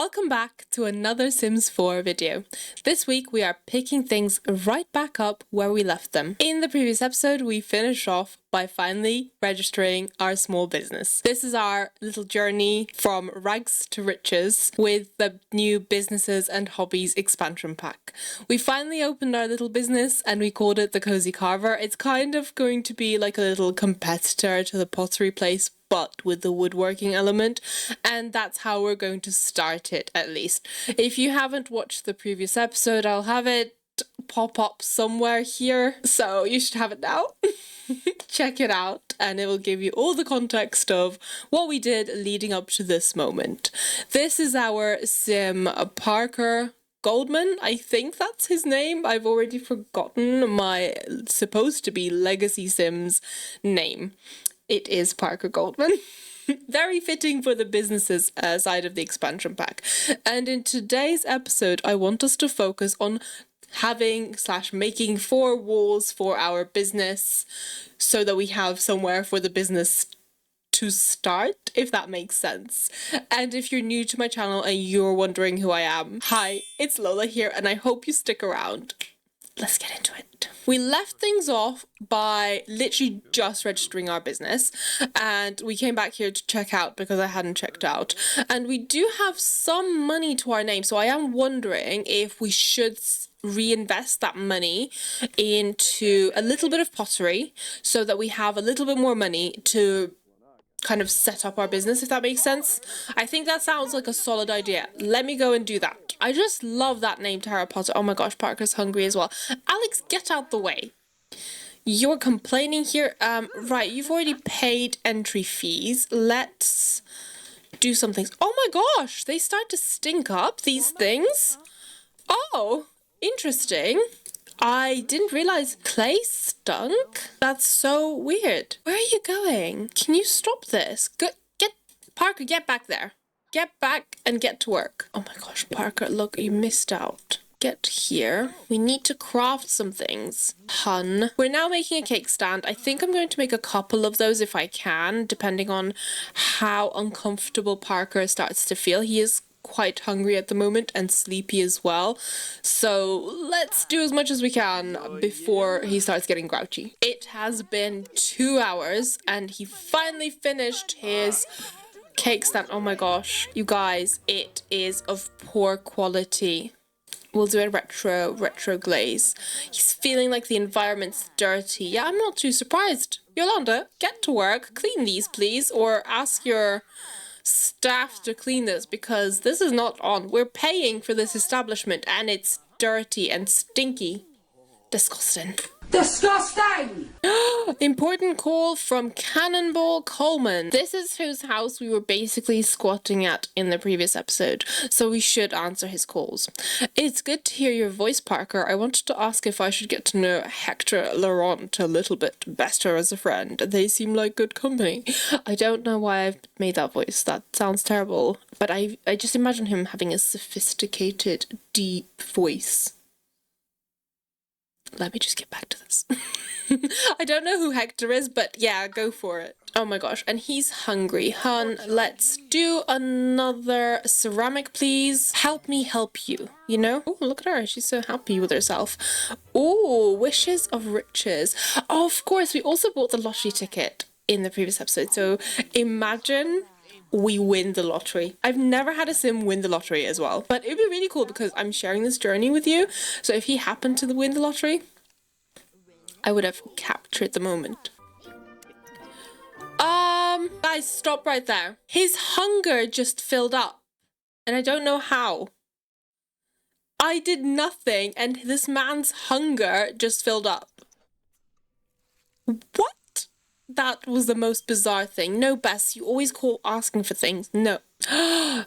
Welcome back to another Sims 4 video. This week we are picking things right back up where we left them. In the previous episode we finished off by finally registering our small business. This is our little journey from rags to riches with the new businesses and hobbies expansion pack. We finally opened our little business and we called it the Cozy Carver. It's kind of going to be like a little competitor to the pottery place, but with the woodworking element, and that's how we're going to start it, at least. If you haven't watched the previous episode, I'll have it pop up somewhere here, so you should have it now. Check it out and it will give you all the context of what we did leading up to this moment. This is our sim Parker Goldman, I think that's his name. I've already forgotten my supposed to be Legacy Sims name. It is Parker Goldman. Very fitting for the businesses side of the expansion pack. And in today's episode, I want us to focus on having/making 4 walls for our business so that we have somewhere for the business to start, if that makes sense. And if you're new to my channel and you're wondering who I am, hi, it's Lola here and I hope you stick around. Let's get into it. We left things off by literally just registering our business and we came back here to check out because I hadn't checked out. And we do have some money to our name, so I am wondering if we should reinvest that money into a little bit of pottery so that we have a little bit more money to kind of set up our business, if that makes sense. I think that sounds like a solid idea. Let me go and do that. I just love that name, Harry Potter. Oh my gosh, Parker's hungry as well. Alex, get out the way. You're complaining here. Right, you've already paid entry fees. Let's do some things. Oh my gosh, they start to stink up, these things. Oh, interesting. I didn't realize clay stunk. That's so weird. Where are you going? Can you stop this? Parker, get back there. Get back and get to work. Oh my gosh, Parker, look, you missed out. Get here. We need to craft some things. Hun. We're now making a cake stand. I think I'm going to make a couple of those if I can, depending on how uncomfortable Parker starts to feel. He is quite hungry at the moment and sleepy as well, so let's do as much as we can before he starts getting grouchy. It has been 2 hours and he finally finished his cake stand. Oh my gosh, you guys, it is of poor quality. We'll do a retro glaze. He's feeling like the environment's dirty. Yeah, I'm not too surprised. Yolanda, get to work, clean these please, or ask your staff to clean this because this is not on. We're paying for this establishment and it's dirty and stinky. Disgusting. Disgusting! Important call from Cannonball Coleman. This is whose house we were basically squatting at in the previous episode, so we should answer his calls. It's good to hear your voice, Parker. I wanted to ask if I should get to know Hector Laurent a little bit better as a friend. They seem like good company. I don't know why I've made that voice. That sounds terrible, but I just imagine him having a sophisticated, deep voice. Let me just get back to this. I don't know who Hector is, but yeah, go for it. Oh my gosh, and he's hungry. Hun, let's do another ceramic, please. Help me help you, you know? Oh, look at her. She's so happy with herself. Oh, wishes of riches. Oh, of course, we also bought the lottery ticket in the previous episode. So imagine we win the lottery. I've never had a sim win the lottery as well, but it'd be really cool because I'm sharing this journey with you. So if he happened to win the lottery, I would have captured the moment. Guys, stop right there. His hunger just filled up and I don't know how. I did nothing and this man's hunger just filled up. What? That was the most bizarre thing. No, Bess, you always call asking for things. No.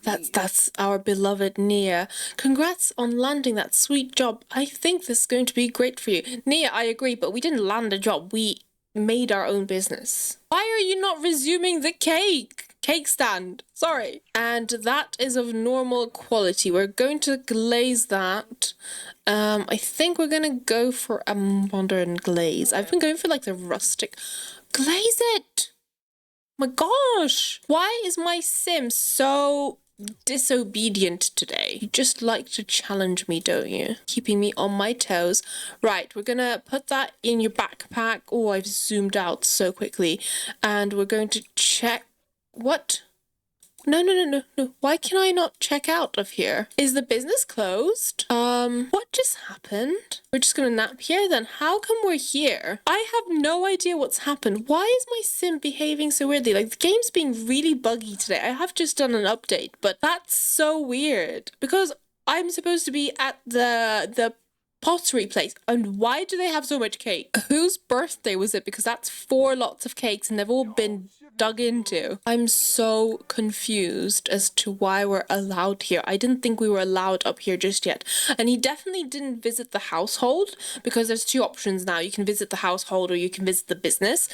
That's our beloved Nia. Congrats on landing that sweet job. I think this is going to be great for you. Nia, I agree, but we didn't land a job. We made our own business. Why are you not resuming the cake stand? Sorry. And that is of normal quality. We're going to glaze that. I think we're gonna go for a modern glaze. I've been going for like the rustic. Glaze it! My gosh, why is my sim so disobedient today. You just like to challenge me, don't you? Keeping me on my toes. Right, we're gonna put that in your backpack. Oh, I've zoomed out so quickly. And we're going to check... What? No. Why can I not check out of here? Is the business closed? What just happened? We're just gonna nap here then. How come we're here? I have no idea what's happened. Why is my sim behaving so weirdly? Like, the game's being really buggy today. I have just done an update, but that's so weird because I'm supposed to be at the pottery place. And why do they have so much cake? Whose birthday was it? Because that's 4 lots of cakes and they've all been dug into. I'm so confused as to why we're allowed here. I didn't think we were allowed up here just yet. And he definitely didn't visit the household because there's 2 options now. You can visit the household or you can visit the business.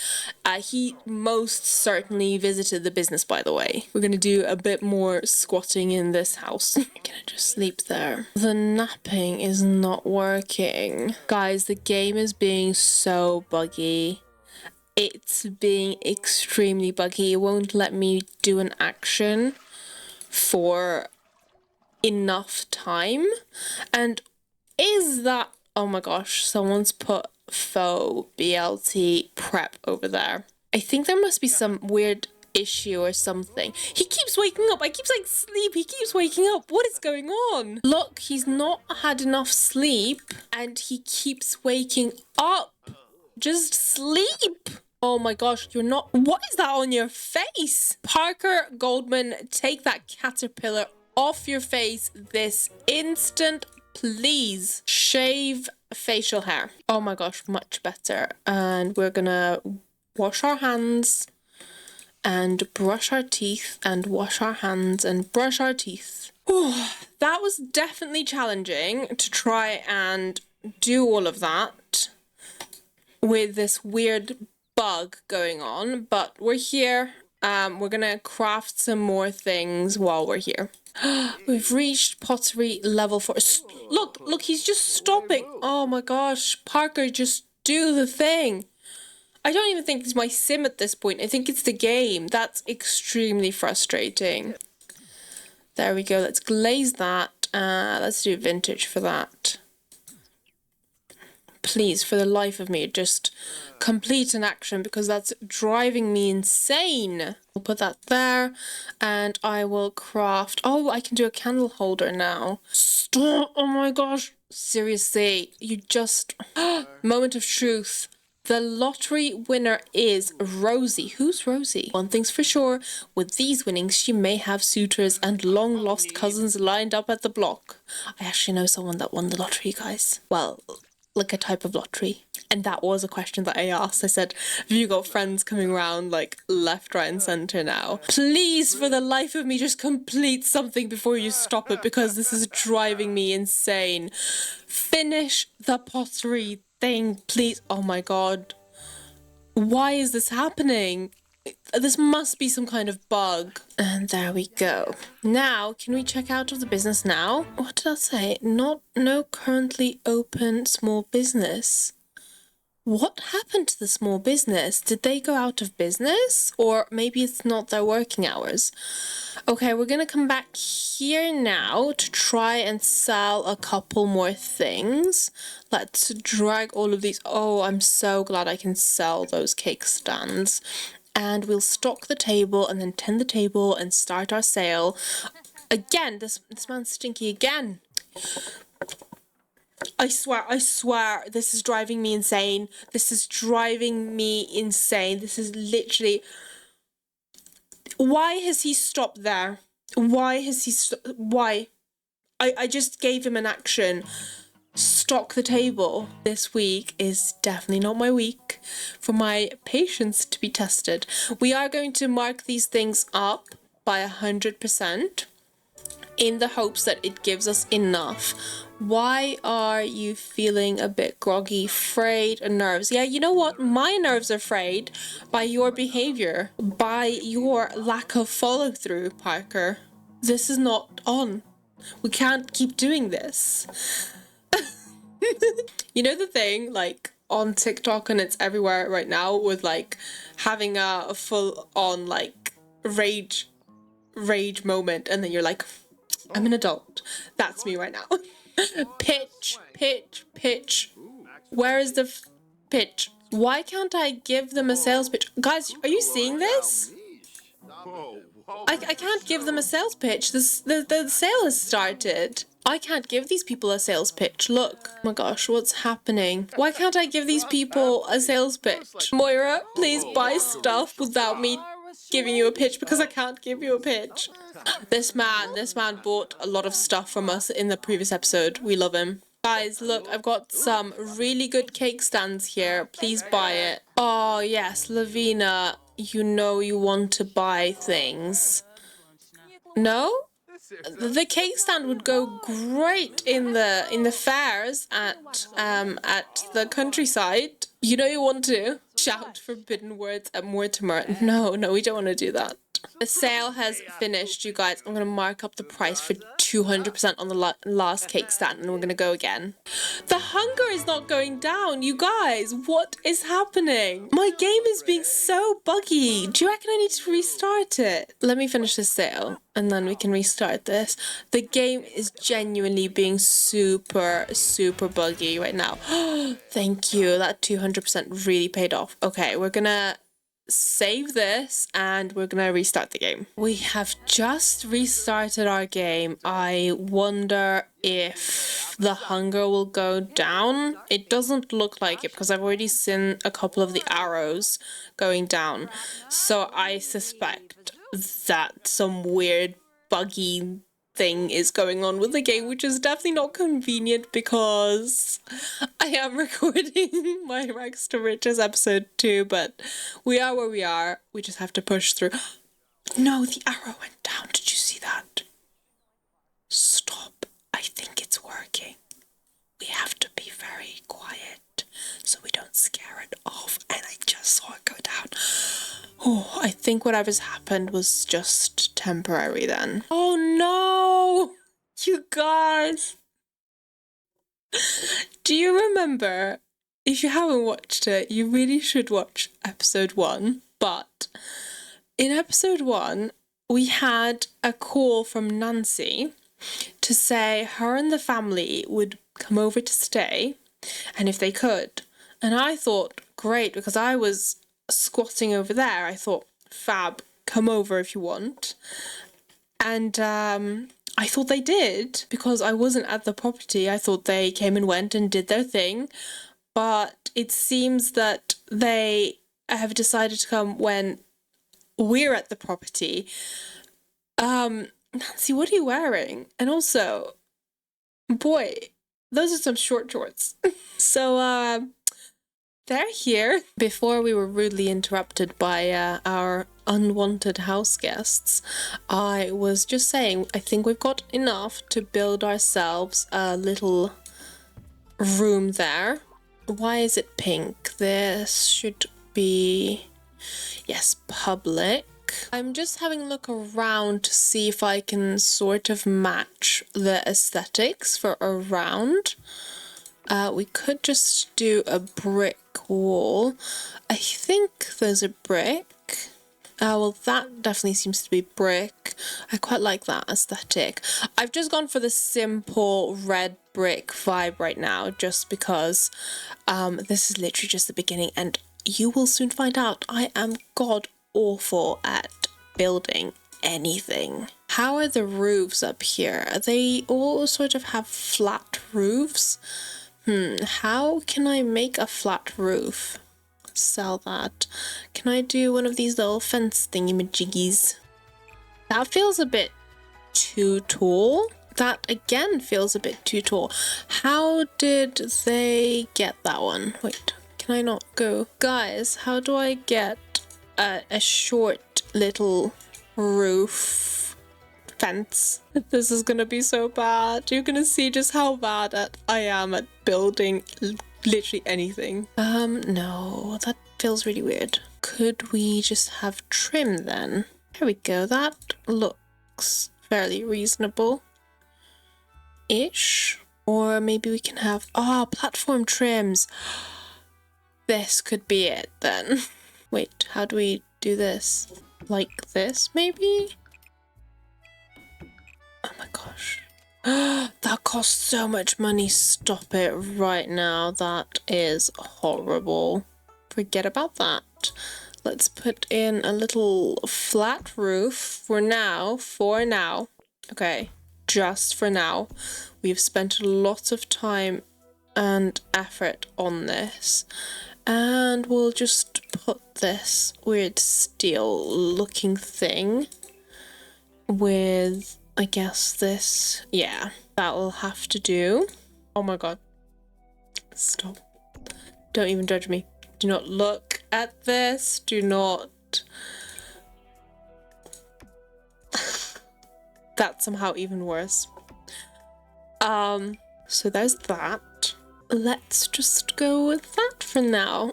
He most certainly visited the business, by the way. We're gonna do a bit more squatting in this house. I'm gonna just sleep there. The napping is not working. Guys, the game is being so buggy. It's being extremely buggy. It won't let me do an action for enough time. And is that... Oh my gosh, someone's put faux BLT prep over there. I think there must be some weird issue or something. He keeps waking up. I keep saying sleep. He keeps waking up. What is going on? Look, he's not had enough sleep and he keeps waking up. Just sleep. Oh my gosh, you're not... What is that on your face? Parker Goldman, take that caterpillar off your face this instant, please. Shave facial hair. Oh my gosh, much better. And we're gonna wash our hands and brush our teeth and wash our hands and brush our teeth. Whew, that was definitely challenging to try and do all of that with this weird bug going on, but we're here. We're gonna craft some more things while we're here. We've reached pottery level 4. Look, he's just stopping. Oh my gosh, Parker, just do the thing. I don't even think it's my sim at this point. I think it's the game. That's extremely frustrating. There we go. Let's glaze that. Let's do vintage for that. Please, for the life of me, just complete an action because that's driving me insane. I'll put that there and I will craft... Oh, I can do a candle holder now. Stop! Oh my gosh. Seriously, you just... Moment of truth. The lottery winner is Rosie. Who's Rosie? One thing's for sure, with these winnings, she may have suitors and long-lost cousins lined up at the block. I actually know someone that won the lottery, guys. Well, like a type of lottery. And that was a question that I asked. I said, have you got friends coming around like left, right and centre now? Please, for the life of me, just complete something before you stop it because this is driving me insane. Finish the pottery thing, please. Oh my god. Why is this happening? This must be some kind of bug. And there we go. Now, can we check out of the business now? What did I say? No currently open small business. What happened to the small business? Did they go out of business? Or maybe it's not their working hours. Okay, we're gonna come back here now to try and sell a couple more things. Let's drag all of these. Oh, I'm so glad I can sell those cake stands. And we'll stock the table and then tend the table and start our sale. Again, this man's stinky again. I swear, this is driving me insane. This is driving me insane. This is literally... Why has he stopped there? Why has he why? I just gave him an action. Stock the table. This week is definitely not my week for my patience to be tested. We are going to mark these things up by 100% in the hopes that it gives us enough. Why are you feeling a bit groggy, frayed, and nerves? Yeah, you know what? My nerves are frayed by your behavior, by your lack of follow-through, Parker. This is not on. We can't keep doing this. You know the thing, like, on TikTok, and it's everywhere right now, with, like, having a full-on, like, rage rage moment and then you're like, I'm an adult. That's me right now. Pitch, pitch, pitch. Where is the pitch? Why can't I give them a sales pitch? Guys, are you seeing this? I can't give them a sales pitch. The sale has started. I can't give these people a sales pitch. Look. Oh my gosh, what's happening? Why can't I give these people a sales pitch? Moira, please buy stuff without me giving you a pitch because I can't give you a pitch. This man bought a lot of stuff from us in the previous episode. We love him. Guys, look, I've got some really good cake stands here. Please buy it. Oh, yes, Lavina, you know you want to buy things. No? The cake stand would go great in the fairs at the countryside. You know you want to shout forbidden words at Mortimer. No, we don't want to do that. The sale has finished, you guys. I'm going to mark up the price for 200% on the last cake stand and we're going to go again. The hunger is not going down, you guys. What is happening? My game is being so buggy. Do you reckon I need to restart it? Let me finish this sale and then we can restart this. The game is genuinely being super, super buggy right now. Thank you. That 200% really paid off. Okay, we're going to save this and we're gonna restart the game. We have just restarted our game. I wonder if the hunger will go down. It doesn't look like it because I've already seen a couple of the arrows going down. So I suspect that some weird buggy thing is going on with the game, which is definitely not convenient because I am recording my Rags to Riches episode 2, but we are where we are. We just have to push through. No, the arrow went down. Did you see that? Stop. I think it's working. We have to be very quiet so we don't scare it off, and I just saw it go down. Oh, I think whatever's happened was just temporary then. Oh no! You guys! Do you remember? If you haven't watched it, you really should watch episode 1. But in episode 1, we had a call from Nancy to say her and the family would come over to stay, and if they could. And I thought, great, because I was squatting over there. I thought, fab, come over if you want. And I thought they did because I wasn't at the property. I thought they came and went and did their thing, but it seems that they have decided to come when we're at the property. Nancy, what are you wearing? And also, boy, those are some short shorts. So they're here. Before we were rudely interrupted by our unwanted house guests, I was just saying I think we've got enough to build ourselves a little room there. Why is it pink? This should be, yes, public. I'm just having a look around to see if I can sort of match the aesthetics for around. We could just do a brick wall. I think there's a brick. Well, that definitely seems to be brick. I quite like that aesthetic. I've just gone for the simple red brick vibe right now, just because this is literally just the beginning, and you will soon find out I am god awful at building anything. How are the roofs up here? They all sort of have flat roofs. How can I make a flat roof? Sell that. Can I do one of these little fence thingy-majiggies? That feels a bit too tall. That again feels a bit too tall. How did they get that one? Wait, can I not go? Guys, how do I get a short little roof fence? This is gonna be so bad. You're gonna see just how bad I am at building literally anything. No, that feels really weird. Could we just have trim then? There we go. That looks fairly reasonable ish. Or maybe we can have platform trims. This could be it then. Wait, how do we do this? Like this maybe? gosh. That costs so much money. Stop it right now. That is horrible. Forget about that. Let's put in a little flat roof for now. Okay, just for now. We've spent a lot of time and effort on this. And we'll just put this weird steel looking thing with, I guess, this. Yeah, that will have to do. Oh my god. Stop. Don't even judge me. Do not look at this. Do not. That's somehow even worse. So there's that. Let's just go with that for now.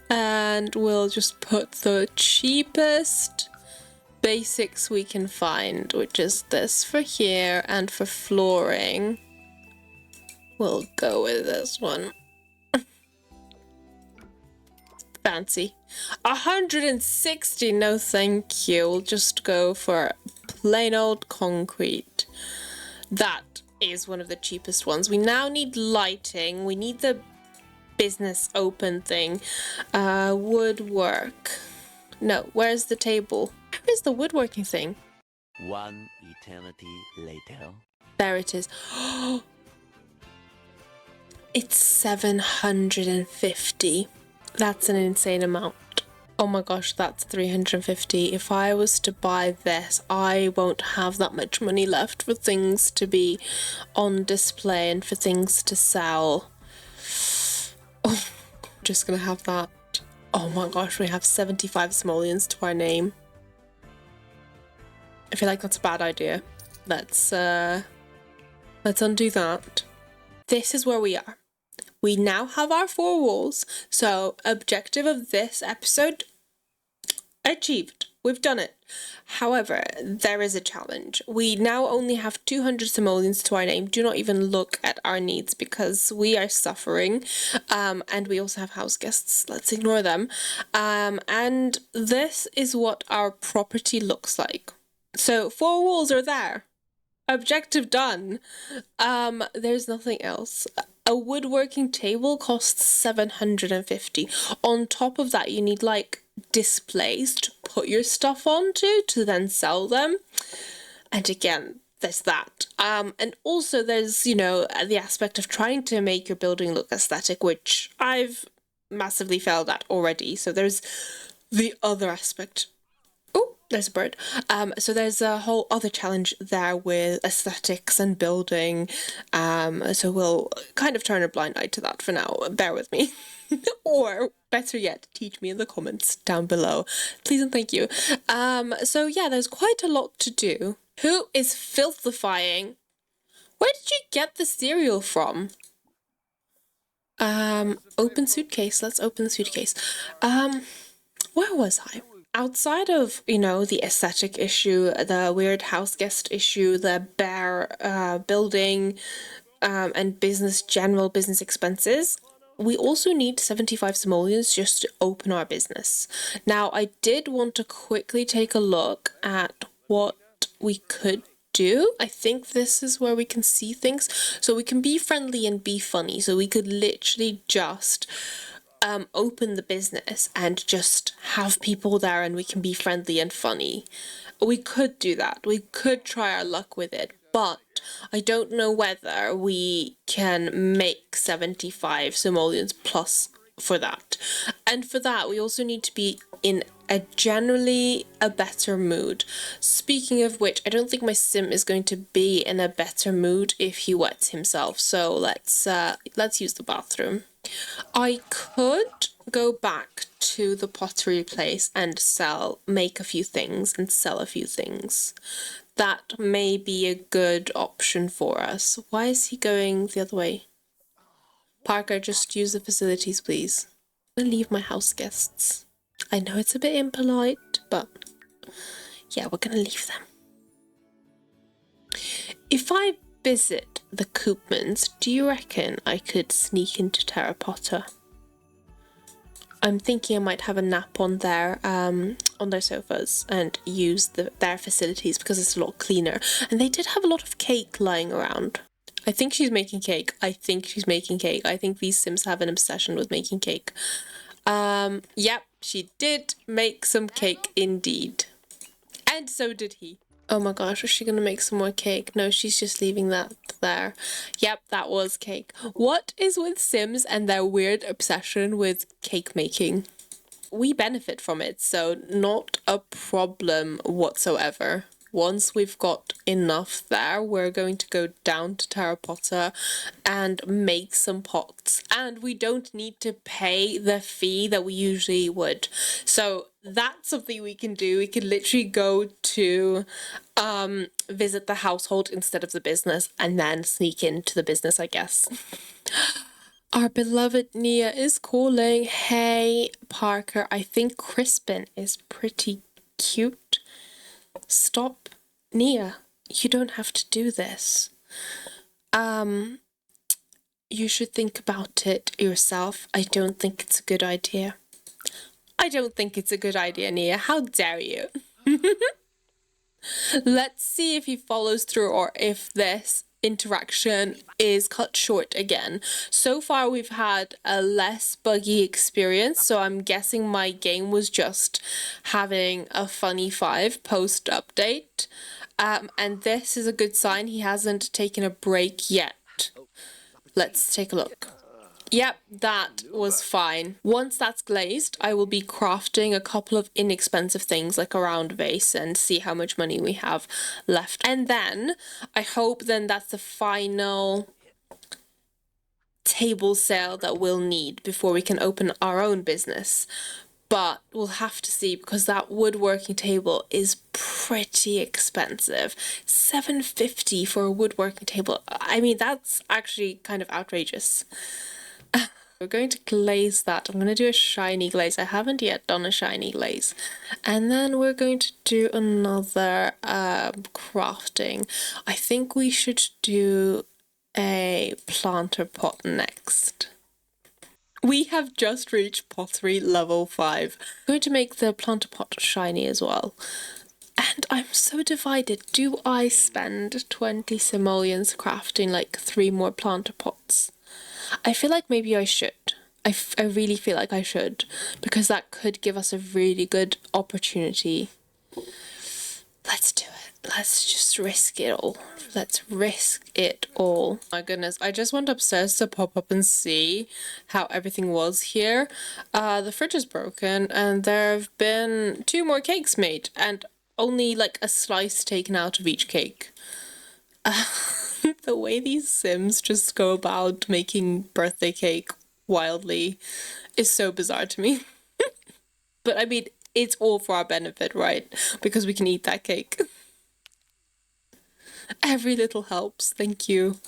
And we'll just put the cheapest basics we can find, which is this for here, and for flooring we'll go with this one. Fancy. 160, no thank you. We'll just go for plain old concrete. That is one of the cheapest ones. We now need lighting. We need the business open thing. Woodwork. No, where's the table? Where is the woodworking thing? One eternity later. There it is. It's 750. That's an insane amount. Oh my gosh, that's 350. If I was to buy this, I won't have that much money left for things to be on display and for things to sell. Oh, just gonna have that. Oh my gosh, we have 75 simoleons to our name. I feel like that's a bad idea. Let's undo that. This is where we are. We now have our 4 walls. So objective of this episode achieved. We've done it. However, there is a challenge. We now only have 200 simoleons to our name. Do not even look at our needs because we are suffering. And we also have house guests. Let's ignore them. And this is what our property looks like. So 4 walls are there. Objective done. There's nothing else. A woodworking table costs 750. On top of that, you need like displays to put your stuff onto to then sell them. And again, there's that. And also there's, you know, the aspect of trying to make your building look aesthetic, which I've massively failed at already. So there's the other aspect. Oh, there's a bird. So there's a whole other challenge there with aesthetics and building. So we'll kind of turn a blind eye to that for now. Bear with me. Or better yet, teach me in the comments down below. Please and thank you. So yeah, there's quite a lot to do. Who is filthifying? Where did you get the cereal from? Open suitcase. Let's open the suitcase. Where was I? Outside of, you know, the aesthetic issue, the weird house guest issue, the bare building, and general business expenses, we also need 75 simoleons just to open our business. Now, I did want to quickly take a look at what we could do. I think this is where we can see things. So we can be friendly and be funny. So we could literally just open the business and just have people there and we can be friendly and funny. We could do that. We could try our luck with it, but I don't know whether we can make 75 simoleons plus for that. And for that, we also need to be in generally a better mood. Speaking of which, I don't think my sim is going to be in a better mood if he wets himself. So let's use the bathroom. I could go back to the pottery place and make a few things and sell a few things. That may be a good option for us. Why is he going the other way? Parker, just use the facilities, please. I'm gonna leave my house guests. I know it's a bit impolite, but yeah, we're gonna leave them. If I visit the Koopmans, do you reckon I could sneak into Terra Potter? I'm thinking I might have a nap on there. on their sofas and use their facilities because it's a lot cleaner. And they did have a lot of cake lying around. I think she's making cake. I think these Sims have an obsession with making cake. Yep, she did make some cake indeed. And so did he. Oh my gosh, is she gonna make some more cake? No, she's just leaving that there. Yep, that was cake. What is with Sims and their weird obsession with cake making? We benefit from it, so not a problem whatsoever. Once we've got enough there, we're going to go down to Terracotta and make some pots. And we don't need to pay the fee that we usually would. So that's something we can do. We can literally go to visit the household instead of the business and then sneak into the business, I guess. Our beloved Nia is calling. Hey, Parker, I think Crispin is pretty cute. Stop. Nia, you don't have to do this. You should think about it yourself. I don't think it's a good idea. I don't think it's a good idea, Nia. How dare you? Let's see if he follows through or if this interaction is cut short again. So far we've had a less buggy experience, so I'm guessing my game was just having a funny 5 post update, and this is a good sign. He hasn't taken a break yet. Let's take a look. Yep, that was fine. Once that's glazed, I will be crafting a couple of inexpensive things like a round vase and see how much money we have left. And then I hope then that's the final table sale that we'll need before we can open our own business. But we'll have to see because that woodworking table is pretty expensive. $750 for a woodworking table. I mean, that's actually kind of outrageous. We're going to glaze that. I'm going to do a shiny glaze. I haven't yet done a shiny glaze. And then we're going to do another crafting. I think we should do a planter pot next. We have just reached pottery level 5. I'm going to make the planter pot shiny as well. And I'm so divided. Do I spend 20 simoleons crafting like 3 more planter pots? I feel like maybe I should. I really feel like I should, because that could give us a really good opportunity. Let's do it. Let's just risk it all. Let's risk it all. My goodness, I just went upstairs to pop up and see how everything was here. The fridge is broken and there have been 2 more cakes made and only like a slice taken out of each cake. The way these Sims just go about making birthday cake wildly is so bizarre to me. But I mean, it's all for our benefit, right? Because we can eat that cake. Every little helps, thank you.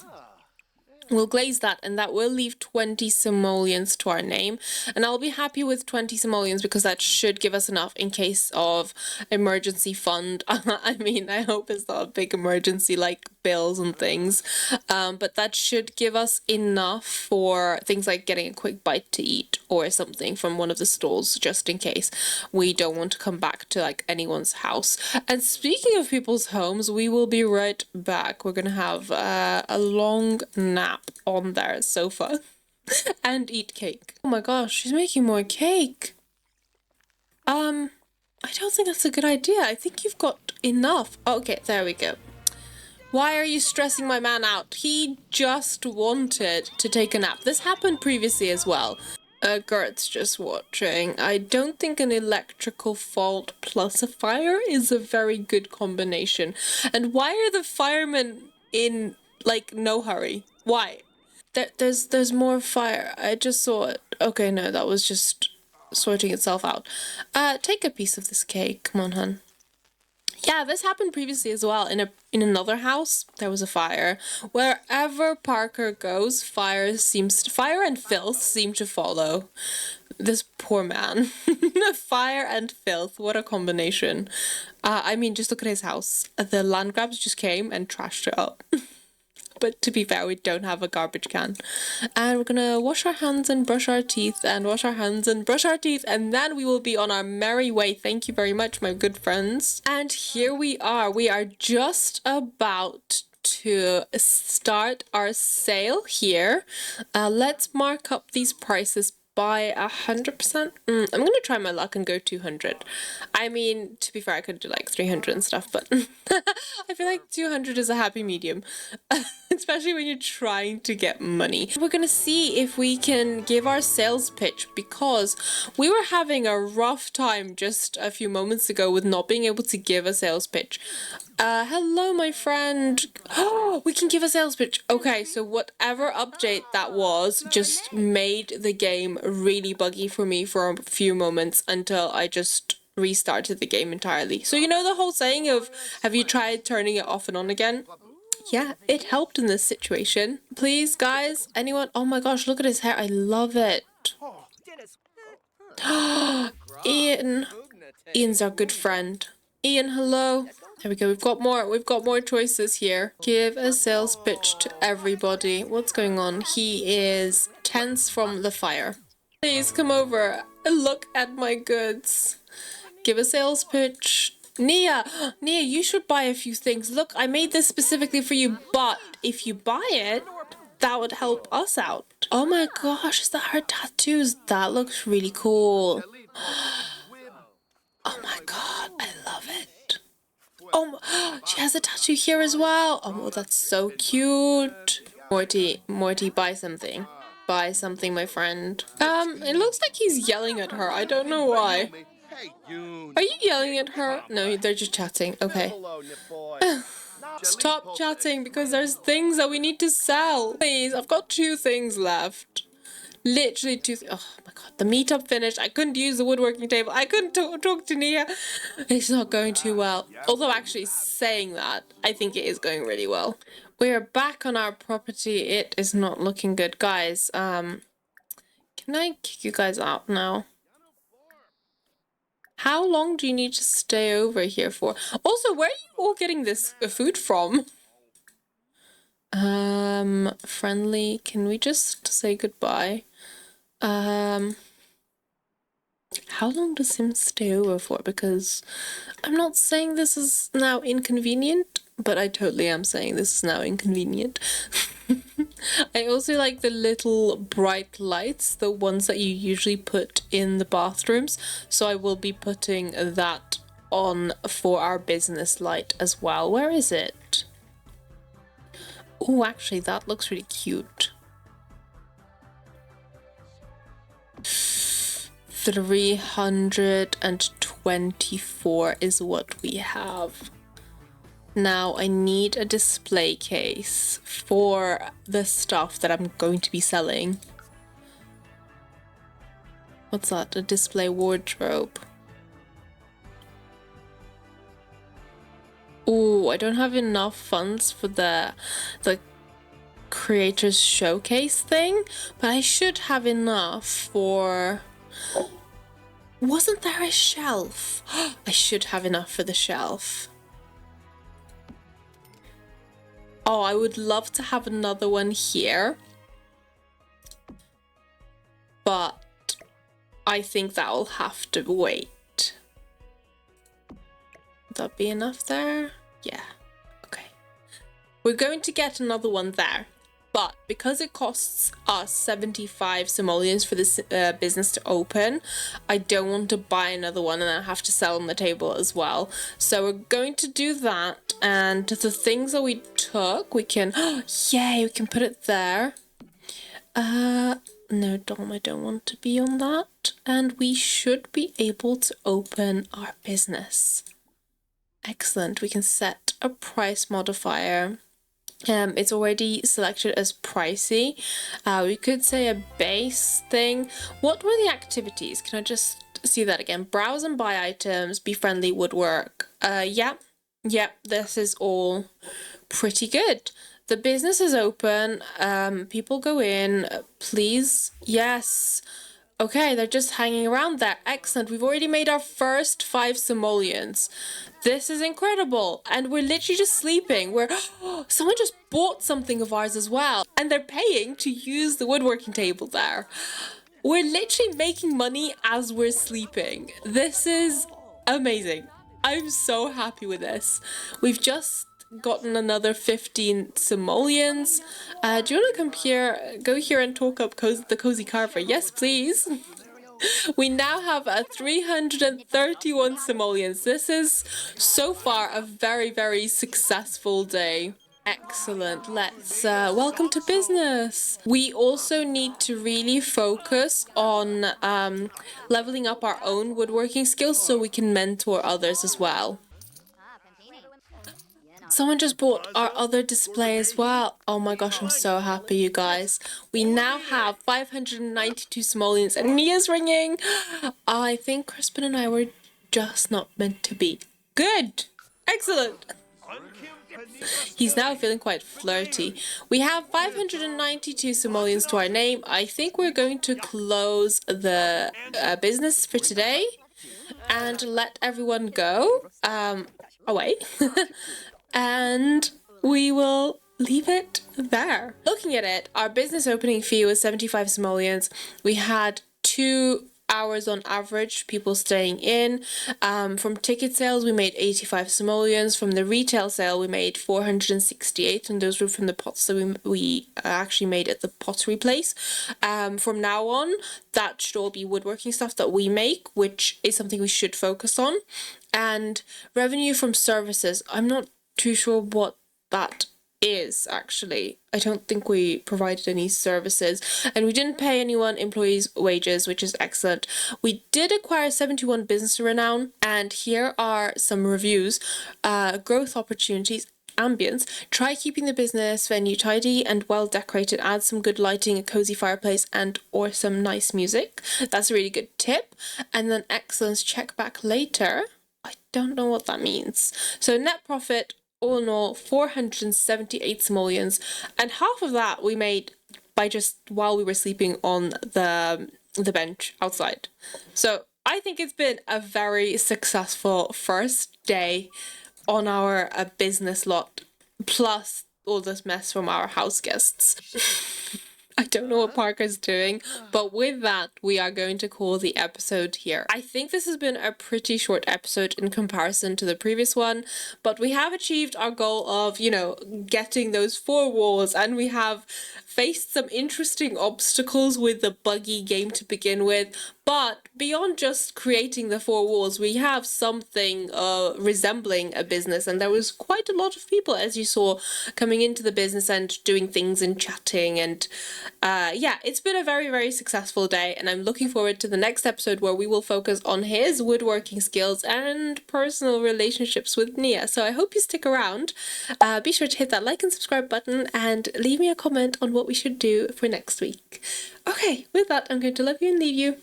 We'll glaze that and that will leave 20 simoleons to our name, and I'll be happy with 20 simoleons because that should give us enough in case of emergency fund. I mean, I hope it's not a big emergency like bills and things, but that should give us enough for things like getting a quick bite to eat or something from one of the stalls, just in case we don't want to come back to like anyone's house. And speaking of people's homes, we will be right back. We're gonna have a long nap on their sofa and eat cake. Oh my gosh, she's making more cake. I don't think that's a good idea. I think you've got enough. Okay, there we go. Why are you stressing my man out? He just wanted to take a nap. This happened previously as well. Gert's just watching. I don't think an electrical fault plus a fire is a very good combination. And why are the firemen in like no hurry? Why? There's more fire. I just saw it. Okay, no, that was just sorting itself out. Take a piece of this cake. Come on, hun. Yeah, this happened previously as well. In another house, there was a fire. Wherever Parker goes, fire and filth seem to follow. This poor man. Fire and filth. What a combination. I mean, just look at his house. The land grabs just came and trashed it up. But to be fair, we don't have a garbage can. And we're gonna wash our hands and brush our teeth and wash our hands and brush our teeth, and then we will be on our merry way. Thank you very much, my good friends. And here we are. We are just about to start our sale here. Let's mark up these prices by 100%. I'm gonna try my luck and go 200. I mean, to be fair, I could do like 300 and stuff, but I feel like 200 is a happy medium, especially when you're trying to get money. We're gonna see if we can give our sales pitch, because we were having a rough time just a few moments ago with not being able to give a sales pitch. Hello, my friend. Oh, we can give a sales pitch. Okay, so whatever update that was just made the game really buggy for me for a few moments until I just restarted the game entirely. So you know the whole saying of, have you tried turning it off and on again? Yeah, it helped in this situation. Please, guys, anyone? Oh my gosh, look at his hair. I love it. Ian. Ian's our good friend. Ian, hello. There we go. We've got more choices here. Give a sales pitch to everybody. What's going on? He is tense from the fire. Please come over and look at my goods. Give a sales pitch. Nia, you should buy a few things. Look, I made this specifically for you, but if you buy it, that would help us out. Oh my gosh, is that her tattoos? That looks really cool. Oh my god, I love it. Oh, she has a tattoo here as well. Oh, that's so cute. Morty, buy something. Buy something, my friend. It looks like he's yelling at her. I don't know why. Are you yelling at her? No, they're just chatting. Okay. Stop chatting because there's things that we need to sell. Please, I've got 2 things left. Literally 2 things. Oh my god, the meetup finished. I couldn't use the woodworking table. I couldn't talk to Nia. It's not going too well. Although actually saying that, I think it is going really well. We are back on our property. It is not looking good. Guys, can I kick you guys out now? How long do you need to stay over here for? Also, where are you all getting this food from? Friendly, can we just say goodbye? How long does Sim stay over for? Because I'm not saying this is now inconvenient, but I totally am saying this is now inconvenient. I also like the little bright lights, the ones that you usually put in the bathrooms. So I will be putting that on for our business light as well. Where is it? Oh, actually, that looks really cute. 324 is what we have. Now I need a display case for the stuff that I'm going to be selling. What's that? A display wardrobe. Oh, I don't have enough funds for the creators showcase thing, but I should have enough for... Wasn't there a shelf? I should have enough for the shelf. Oh, I would love to have another one here, but I think that will have to wait. Would that be enough there? Yeah, okay. We're going to get another one there, but because it costs us 75 simoleons for this business to open, I don't want to buy another one and then have to sell on the table as well. So we're going to do that, and the things that we took, we can, yay, we can put it there. No, Dom, I don't want to be on that. And we should be able to open our business. Excellent, we can set a price modifier. It's already selected as pricey. We could say a base thing. What were the activities? Can I just see that again? Browse and buy items, be friendly, woodwork. Yeah, this is all pretty good. The business is open. People go in, please. Yes. Okay, they're just hanging around there. Excellent. We've already made our first 5 simoleons. This is incredible. And we're literally just sleeping. Someone just bought something of ours as well. And they're paying to use the woodworking table there. We're literally making money as we're sleeping. This is amazing. I'm so happy with this. We've just gotten another 15 simoleons. Do you want to go here and talk up the Cozy Carver? Yes, please. We now have 331 simoleons. This is so far a very, very successful day. Excellent. Let's welcome to business. We also need to really focus on leveling up our own woodworking skills so we can mentor others as well. Someone just bought our other display as well. Oh my gosh, I'm so happy, you guys. We now have 592 simoleons and Mia's ringing. I think Crispin and I were just not meant to be. Good. Excellent. He's now feeling quite flirty. We have 592 simoleons to our name. I think we're going to close the business for today and let everyone go away. And we will leave it there. Looking at it, our business opening fee was 75 simoleons. We had 2 hours on average people staying in. From ticket sales we made 85 simoleons. From the retail sale we made 468, and those were from the pots that we actually made at the pottery place. From now on that should all be woodworking stuff that we make, which is something we should focus on. And revenue from services, I'm not too sure what that is actually. I don't think we provided any services, and we didn't pay anyone employees wages, which is excellent. We did acquire 71 business renown, and here are some reviews. Growth opportunities, ambience, try keeping the business venue tidy and well decorated, add some good lighting, a cozy fireplace and or some nice music. That's a really good tip. And then excellence, check back later. I don't know what that means. So net profit, all in all, 478 simoleons, and half of that we made by just while we were sleeping on the bench outside. So I think it's been a very successful first day on our business lot, plus all this mess from our house guests. I don't know what Parker's doing, but with that, we are going to call the episode here. I think this has been a pretty short episode in comparison to the previous one, but we have achieved our goal of, getting those 4 walls, and we have faced some interesting obstacles with the buggy game to begin with. But beyond just creating the 4 walls, we have something resembling a business, and there was quite a lot of people, as you saw, coming into the business and doing things and chatting, and it's been a very, very successful day, and I'm looking forward to the next episode where we will focus on his woodworking skills and personal relationships with Nia. So I hope you stick around. Be sure to hit that like and subscribe button and leave me a comment on what we should do for next week. Okay, with that, I'm going to love you and leave you.